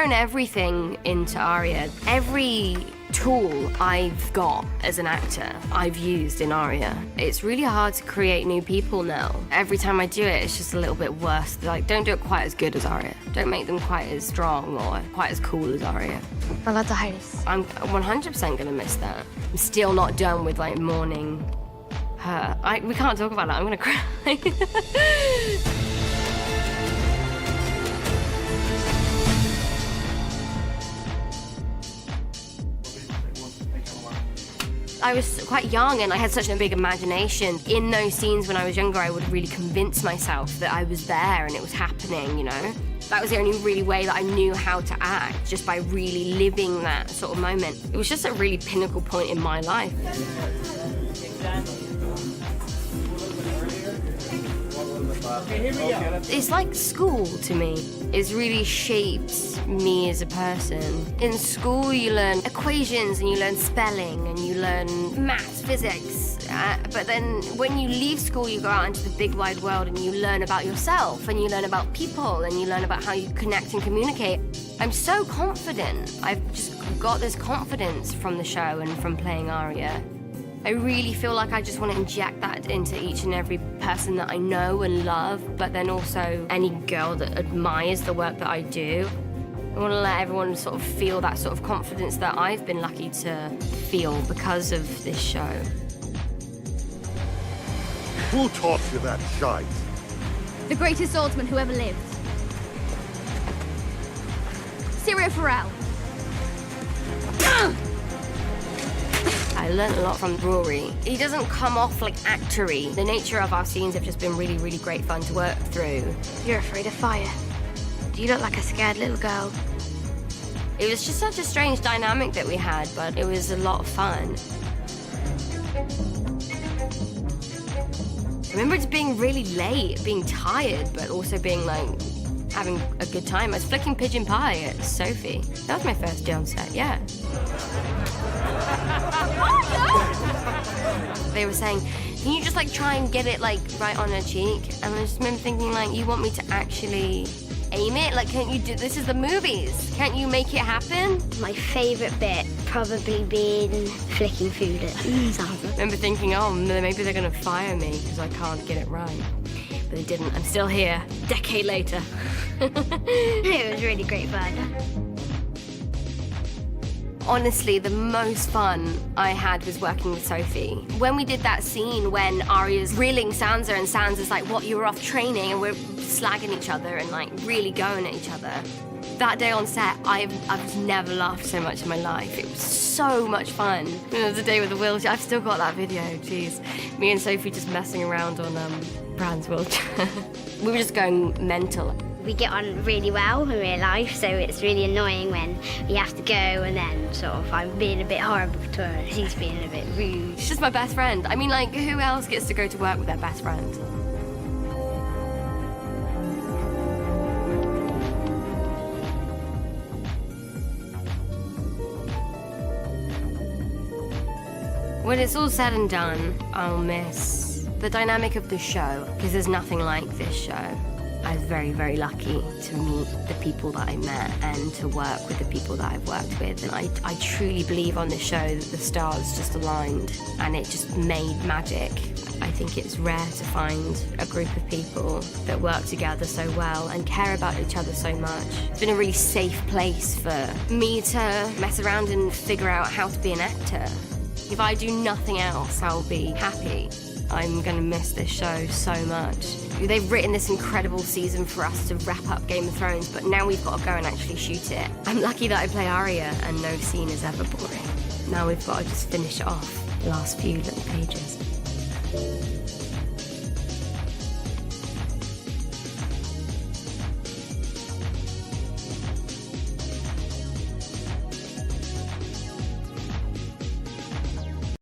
thrown everything into Arya. Every tool I've got as an actor, I've used in Arya. It's really hard to create new people now. Every time I do it, it's just a little bit worse. Like, don't do it quite as good as Arya. Don't make them quite as strong or quite as cool as Arya. I'm 100% gonna miss that. I'm still not done with, like, mourning her. We can't talk about that, I'm gonna cry. I was quite young and I had such a big imagination. In those scenes when I was younger, I would really convince myself that I was there and it was happening, you know? That was the only really way that I knew how to act, just by really living that sort of moment. It was just a really pinnacle point in my life. It's like school to me. It's really shaped me as a person. In school, you learn equations and you learn spelling and you learn maths, physics. But then when you leave school, you go out into the big wide world and you learn about yourself and you learn about people and you learn about how you connect and communicate. I'm so confident. I've just got this confidence from the show and from playing Arya. I really feel like I just want to inject that into each and every person that I know and love, but then also any girl that admires the work that I do. I want to let everyone sort of feel that sort of confidence that I've been lucky to feel because of this show. Who taught you that shite? The greatest swordsman who ever lived. Syria Farrell. I learned a lot from Rory. He doesn't come off like actory. The nature of our scenes have just been really, really great fun to work through. You're afraid of fire. You look like a scared little girl. It was just such a strange dynamic that we had, but it was a lot of fun. I remember just being really late, being tired, but also being like, having a good time. I was flicking pigeon pie at Sophie. That was my first day on set, yeah. They were saying, can you just like try and get it like right on her cheek? And I just remember thinking like, you want me to actually aim it? Like, can't you do, this is the movies. Can't you make it happen? My favourite bit probably being flicking food at Zaza. I remember thinking, oh, maybe they're gonna fire me because I can't get it right. But they didn't. I'm still here, a decade later. It was really great fun. Honestly, the most fun I had was working with Sophie. When we did that scene when Arya's reeling Sansa and Sansa's like, what, you were off training, and we're slagging each other and like really going at each other. That day on set, I've never laughed so much in my life. It was so much fun. There was a day with the wheelchair. I've still got that video, jeez. Me and Sophie just messing around on Bran's wheelchair. We were just going mental. We get on really well in real life, so it's really annoying when we have to go and then sort of I'm being a bit horrible to her, she's being a bit rude. She's just my best friend. I mean, like, who else gets to go to work with their best friend? When it's all said and done, I'll miss the dynamic of the show, because there's nothing like this show. I was very, very lucky to meet the people that I met and to work with the people that I've worked with. And I truly believe on this show that the stars just aligned and it just made magic. I think it's rare to find a group of people that work together so well and care about each other so much. It's been a really safe place for me to mess around and figure out how to be an actor. If I do nothing else, I'll be happy. I'm gonna miss this show so much. They've written this incredible season for us to wrap up Game of Thrones, but now we've got to go and actually shoot it. I'm lucky that I play Arya and no scene is ever boring. Now we've got to just finish it off, the last few little pages.